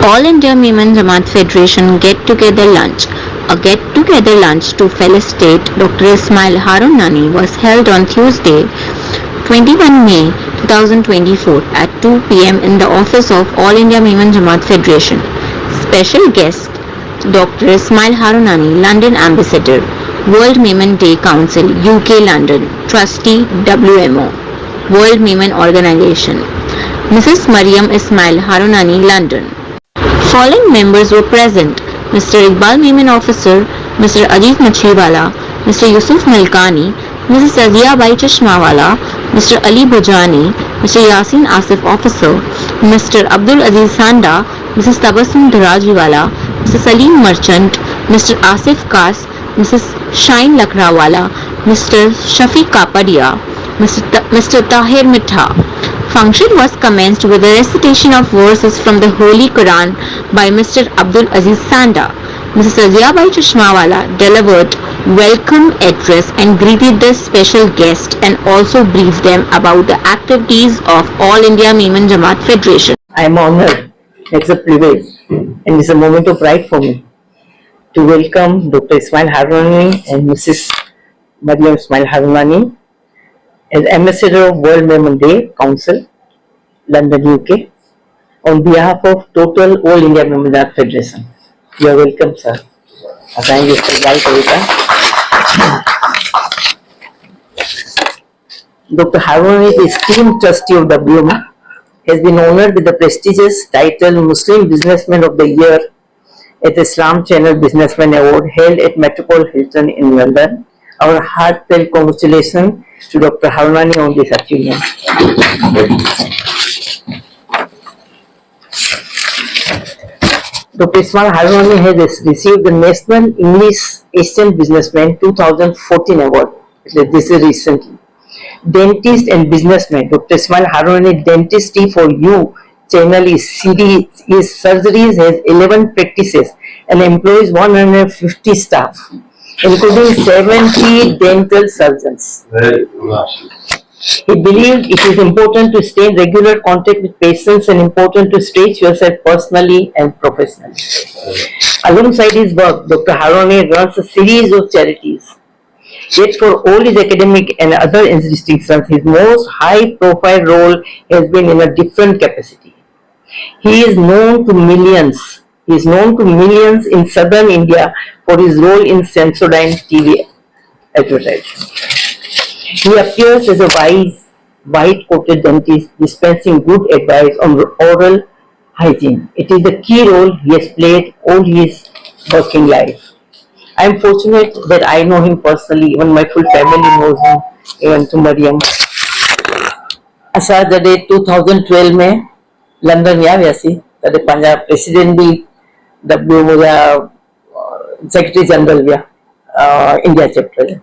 All India Women Jamaat Federation get-together lunch. A get-together lunch to felicitate Dr. Ismail Harun Nani was held on Tuesday, 21 May 2024 at 2 p.m. in the office of All India Women Jamaat Federation. Special guest Dr. Ismail Harun Nani, London Ambassador, World Women Day Council, UK London, Trustee WMO, World Women Organization, Mrs. Mariam Ismail Harun Nani, London. Following members were present: Mr. Iqbal Women Officer, Mr. Ajit Machhiwala, Mr. Yusuf Milkani, Mrs. Azia Bai Chashmawala, Mr. Ali Bhojani, Mr. Yasin Asif Officer, Mr. Abdul Aziz Sanda, Mrs. Tabassum Dharajiwala, Mr. Salim Merchant, Mr. Asif Kas, Mrs. Shine Lakrawala, Mr. Shafiq Kapadia, Mr. Tahir Mitha. Function was commenced with a recitation of verses from the Holy Quran by Mr. Abdul Aziz Sanda. Mrs. Azia Bai Chashmawala delivered welcome address and greeted the special guest and also briefed them about the activities of All India Women Jamaat Federation. I am honored. It's a privilege and it's a moment of pride for me to welcome Dr. Ismail Harun Nani and Mrs. Mariam Ismail Harun Nani as Ambassador of World Women Day Council, London, UK, on behalf of total All India Women Jamaat Federation. You are welcome, sir. Thank you for Dr. Harun Nani, the esteemed trustee of WMO, has been honored with the prestigious title Muslim Businessman of the Year at the Islam Channel Businessman Award held at Metropole Hilton in London. Our heartfelt congratulations to Dr. Harun Nani on this achievement. Dr. Ismail Harun Nani has received the National English Asian Businessman 2014 award. This is recently. Dentist and businessman Dr. Ismail Harun Nani Dentistry for You channel is his surgeries has 11 practices and employs 150 staff, including 70 dental surgeons. He believed it is important to stay in regular contact with patients and important to stretch yourself personally and professionally. Alongside his work, Dr. Harun Nani runs a series of charities. Yet for all his academic and other institutions, his most high-profile role has been in a different capacity. He is known to millions. He is known to millions in southern India for his role in Sensodyne TV advertising. He appears as a wise, white-coated dentist dispensing good advice on oral hygiene. It is the key role he has played all his working life. I am fortunate that I know him personally. Even my full family knows him, even to Mariam. असा जॾहिं 2012 में London विया हुआसीं तॾहिं पंहिंजा president बि WMO जा secretary general विया India chapter जा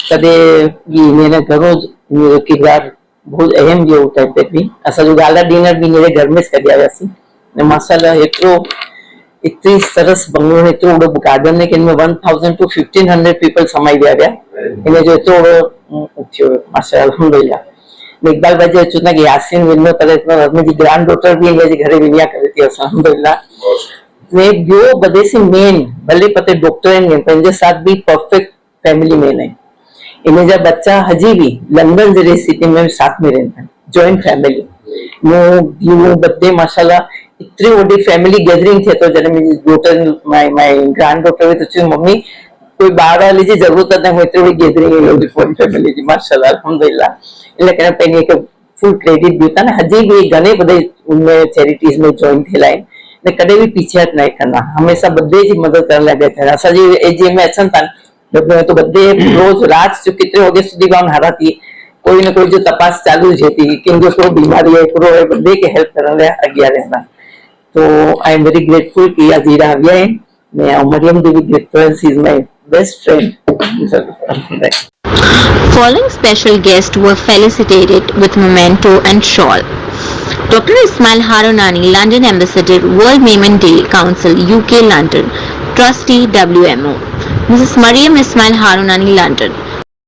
तॾहिं हिन घणो किरदारु बहुत अहम जो टाइम ते बि असांजो गाला डिनर बि हिन घर में कढिया वियासीं ऐं माशाल्लाह एतिरी सरस बंगलो एतिरो वॾो गार्डन के 1000 to 1500 पीपल समाई विया हिन जो एतिरो वॾो थियो माशाल्लाह अल्हम्दुलिल्लाह इकबाल भाई जो चुना कि यासीन विनो करे मुंहिंजी ग्रैंड डॉटर बि हिन जे घरे विनिया करे थी असां अल्हम्दुलिल्लाह ने ॿियो बदेसी मेन भले पते डॉक्टर आहिनि पंहिंजे साथ बि परफेक्ट फैमिली मैन आहिनि इन जा बच्चा हजी भी लंदन जहिड़ी सिटी में साथ में रहता है जॉइंट फैमिली मूं बदे माशाल्लाह इतनी वॾी फैमिली गैदरिंग थे तो जॾहिं मुंहिंजी डॉटर माय ग्रैंड डॉटर तो चई मम्मी कोई ॿार वाले जी ज़रूरत न है एतिरी वॾी गैदरिंग है फैमिली जी माशाल्लाह अल्हम्दुलिल्लाह इन करे पंहिंजे हिकु फुल क्रेडिट ॾियो था न हजी भी घणे बधे उनमें चैरिटीज़ में जॉइन थियल आहिनि ने कॾहिं बि पीछे हट न कंदा हमेशा बदे जी मदद करण लाइ बीठा आहिनि असांजी एजीएम में अचनि था तो बदे रोज रात जो कितने वगे सुधी बाम हारा थी कोई न कोई जो तपास चालू है थी किन जो को बीमारी है पूरो बदे के हेल्प करने लाइ अॻियां रहंदा तो आई एम वेरी ग्रेटफुल कि अजीरा आया है मैं Mariam the grateful she is my best friend. Following special guests were felicitated with memento and shawl. Dr. Ismail Harun Nani, London Ambassador, World Women Day Council, UK London, Trustee WMO. Mrs. Mariam Ismail Harun Nani, London.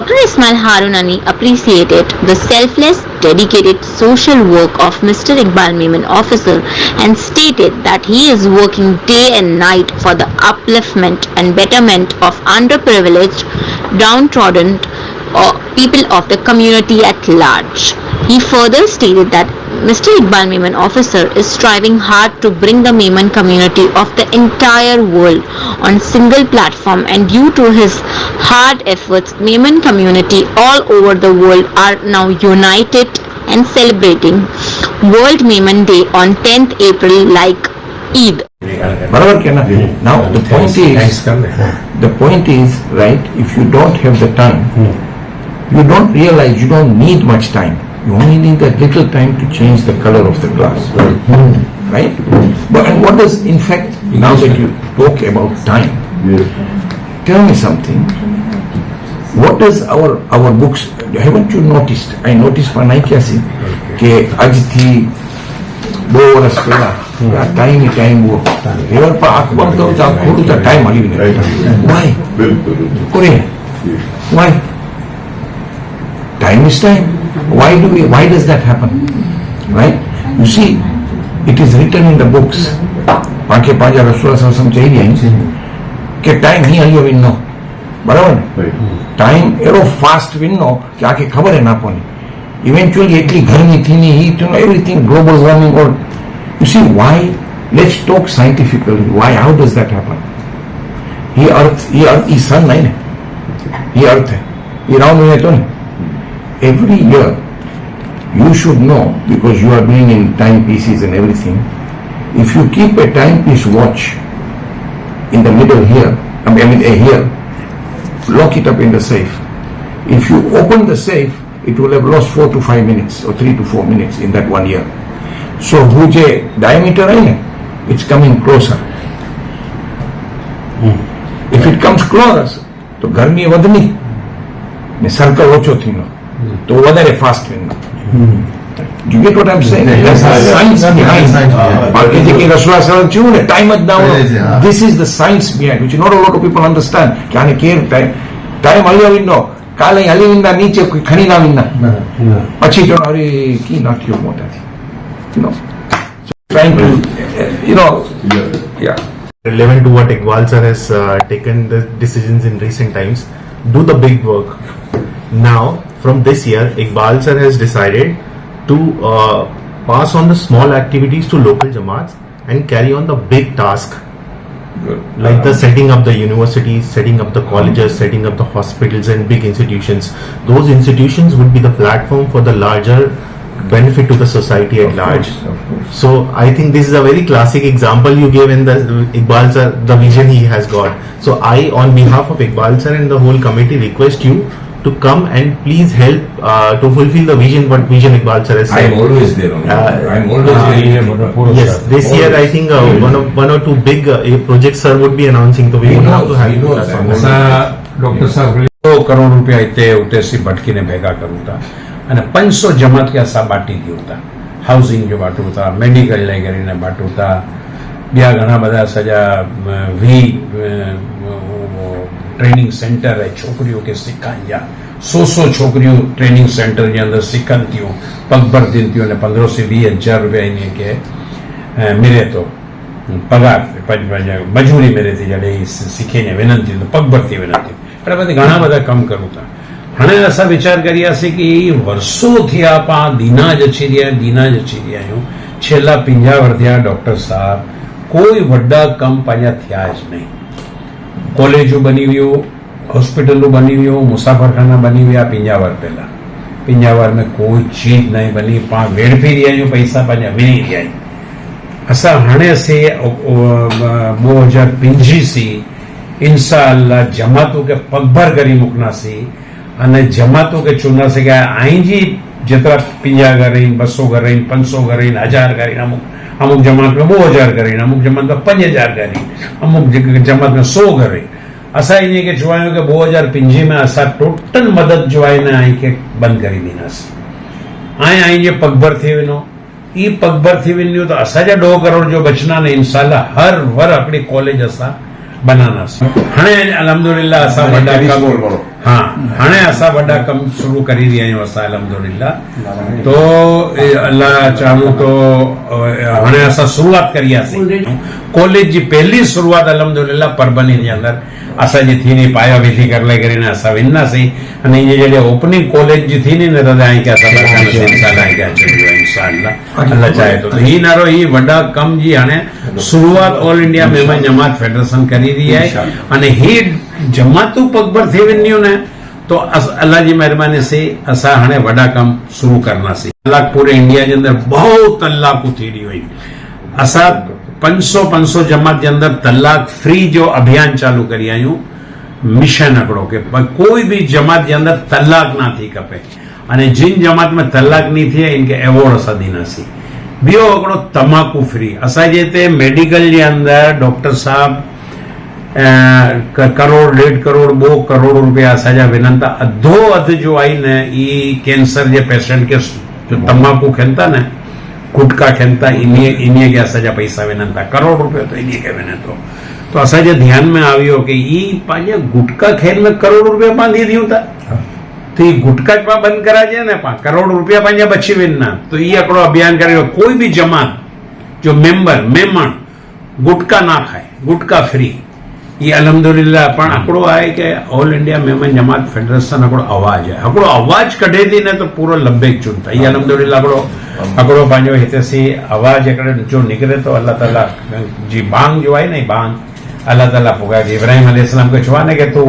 Dr. Ismail Harunani appreciated the selfless, dedicated social work of Mr. Iqbal Memon officer and stated that he is working day and night for the upliftment and betterment of underprivileged, downtrodden people of the community at large. He further stated that Mr. Iqbal Memon officer is striving hard to bring the Memon community of the entire world on single platform, and due to his hard efforts, Memon community all over the world are now united and celebrating World Memon Day on 10th April like Eid. बराबर क्या ना? Now the point is right, if you don't have the time, you don't realize you don't need much time. You only need that little time to change the color of the glass. Right? But and what does, in fact, now that you talk about time, tell me something. What does our books, haven't you noticed? I noticed when I see કે આજથી 2 વર્ષ પહેલા time wo ever પર અખબાર તો ખોટું તો time આવી ને why કોરે why time is time. Why does that happen? Right? You see, it is written in the books. Paake Paja Rasulullah સમજાવી કે ટાઈમ હી હલ્યો વિનો બરાબર ટાઈમ એરો ફાસ્ટ વિનો કે આખી ખબર ના પડે ઇવેન્ચ્યુઅલી એટલી ગરમી થીની heat everything global warming or you see why? Let's talk scientifically. Why? How does that happen? ये sun नहीं ने ये अर्थ है ये राउंड में तो नहीं. Every year you should know, because you are doing in timepieces and everything, if you keep a timepiece watch in the middle here, here, lock it up in the safe. If you open the safe, it will have lost 4 to 5 minutes or 3 to 4 minutes in that 1 year. So who diameter it's coming closer. If it comes closer, तो गर्मी વધની ને circle ઓછો થીનો તો વધારે fast વિનો. You get what I'm saying? That's the science behind કે રસોડા સરળ થયું ને ટાઈમ જ ના હોય. This is the science behind which not a lot of people understand કે આને કેર ટાઈમ હલ્યો વિનો કાલે હલી વિના નીચે ખણી ના વિના પછી જો અરે કી નાખ્યો મોટાથી trying to relevant to what Iqbal sir has taken the decisions in recent times, do the big work. Now, from this year, Iqbal sir has decided to pass on the small activities to local Jamaats and carry on the big task. Like the setting up the universities, setting up the colleges, setting up the hospitals and big institutions. Those institutions would be the platform for the larger benefit to the society at large. So I think this is a very classic example you gave in the Iqbal sir, the vision he has got. So I, on behalf of Iqbal sir and the whole committee, request you to come and please help to fulfill the vision what vision Iqbal sir has said. I'm always there. I'm always there. Yes, this year I think one or two big projects sir would be announcing. So we would have to have doctor સાહેબ 100 કરોડ રૂપિયા તે ઉતેસી ભટકીને ભેગા કરું હતા અને 500 જમાત કે આસા બાટી ગયું હતા. હાઉસિંગ જો બાટું હતા, મેડિકલ લઈ કરીને બાટું હતા, બીજા ઘણા બધા સજા ટ્રેનિંગ સેન્ટર है छोकरियों के सिखान जा 100 छोकरियों ट्रेनिंग सेंटर के अंदर सिखन थियूं पगभर दिन थियूं ने 15 से 20 हज़ार रुपया इन्हें के मिले तो पगार मजूरी मेरे थी जड़े सीखे ने विनंती तो पगभर थी विनंती એટલે બધી ઘણા બધા કામ કરું હતા. હણે અસા વિચાર કર્યા છે કે વર્ષોથી આપા દીના જ અછી રહ્યા છેલ્લા 50 વર્ષથી ડોક્ટર સાહેબ કોઈ વડા કામ પાછા થયા જ નહીં. કોલેજો બની ગયો, હોસ્પિટલો બની ગયો, મુસાફરખાના બની ગયા 50 વર્ષ પહેલા. 50 વર્ષ में कोई चीज नहीं बनी, वेड़फी रहा पैसा पाजा विनी रहा. असा हाणे से 2025 सी इंशाअल्लाह जमातों के पगभर करी मुकना सी अने जमातों के चुनना से क्या आई जी जितना 50 करी 200 करी 500 करी 1000 करी अमुक जमात में 2000 करी अमुक जमात में 5000 करी अमुक जमात में 100 करी असा इन्हें के जो के 2025 में असा टोटल मदद जो है ना आई के बंद करी दीना आई जे पगभर थी विनो ई पगभर थी विनो तो असा जा 2 करोड़ जो बचना ने इंशाअल्लाह हर वर अपनी कॉलेज असा बनाना से हणे अल्हम्दुलिल्लाह असा वडा हाँ हाणे असां वॾा कम शुरू करी रहिया आहियूं असां अलहमदुलिल्लाह तो अल्लाह चाहूं तो हाणे असां शुरूआत करी आहे कॉलेज जी पहली शुरूआत अलहमदुलिल्लाह परभणी जे अंदर असांजी थींदी पाया विधी करे करे असां वेंदासीं अने इहे जॾहिं ओपनिंग कॉलेज जी थींदी न त ऐं की असां इंशाअल्लाह अल्लाह चाहे तो ही नारो ही वॾा कम जी हाणे शुरूआत ऑल इंडिया मेमन जमात फेडरेशन करी रही आहे अने ही जमातूं पगभर थी वेंदियूं न तो अल्लाह जी मेहरबानी से असां हाणे वॾा कम शुरू करंदासीं तलाक पूरे इंडिया जे अंदर बहुत तलाकूं थी रही हुई असां 500 जमात जे अंदर तलाक फ्री जो अभियान चालू करी आहियूं मिशन हिकिड़ो के कोई भी जमात जे अंदर तलाक ना थी खपे अने जिन जमात में तलाक नहीं थिए इनके एवॉर्ड असां ॾींदासीं ॿियो हिकिड़ो तमाकू फ्री असांजे हिते मेडिकल जे अंदर डॉक्टर साहब करोड़ 1.5 करोड़ 2 करोड़ रुपया असांजा वञनि था अधो अधु जो आई न ई कैंसर जे पेशेंट खे जो तमाकू खाइनि था न गुटका खाइनि था इन्हीअ खे असांजा पैसा वञनि था करोड़ रुपयो त इन्हीअ खे वञे थो तो असांजे ध्यान में आवियो कि ई पंहिंजे गुटका खाइण में करोड़ रुपया बांधी ॾियूं था तो ये गुटका पाण बंद कराइजे न पाण करोड़ रुपया पंहिंजा बची वञनि तो ये हिकिड़ो अभियान करे कोई भी जमात जो मेंबर गुटका ना खाए गुटका फ्री ये अल्हम्दुलिल्लाह पण हिकिड़ो आहे कि ऑल इंडिया मेमन जमात फेडरेशन हिकिड़ो आवाज़ आहे हिकिड़ो आवाज़ कढे थी न तो पूरो लबेक चुन था ये अल्हम्दुलिल्लाह हिकिड़ो पंहिंजो हिते सी आवाज़ हिकिड़े जो निकिरे तो अल्लाह ताला जी बांग जो आहे न बांग अल्लाह ताला पुकारे इब्राहिम अलैहिस्सलाम खे चयो न कि तू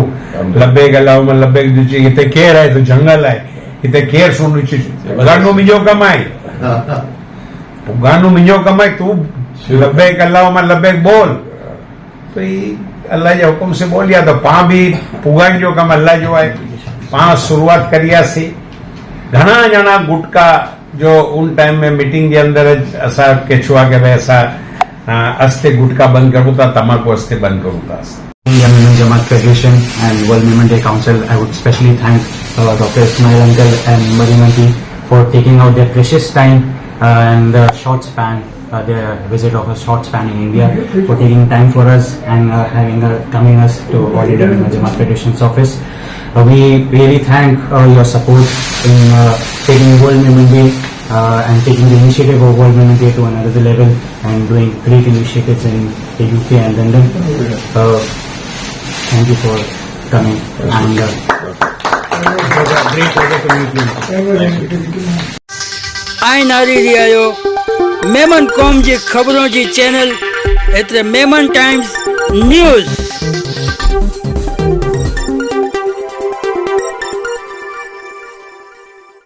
लबेक अल्लाहुम्मा लबेक हिते केरु आहे तो जंगल आहे हिते केरु सुन गानो मुंहिंजो कमु आहे गानो मुंहिंजो कमु आहे तू लबेक अल्लाहुम्मा लबेक बोल तो ये अल्लाह के हुक्म से बोलिया तो पां भी पुगाण जो कम अल्लाह जो है पां शुरुआत करियासी घना जना गुटका जो उन टाइम में मीटिंग के अंदर असा केचुआ के भाई असा अस्ते गुटका बंद करूँ था तमाकू अस्ते बंद करूँ था India Women Jamaat Federation and World Women Day Council. I would especially thank Dr. Ismail Uncle and Marimanti for taking out their precious time and the short span, their visit of a short span in India, for taking time for us and coming us to All India Women Jamaat Federation's office. We really thank your support in taking World Women Day and taking the initiative of World Women Day to another level and doing great initiatives in the UK and London. Thank you for coming and great pleasure to meet you. आइन हारी रहियो मेमन कौम जी ख़बरों जी channel एतिरे Memon times news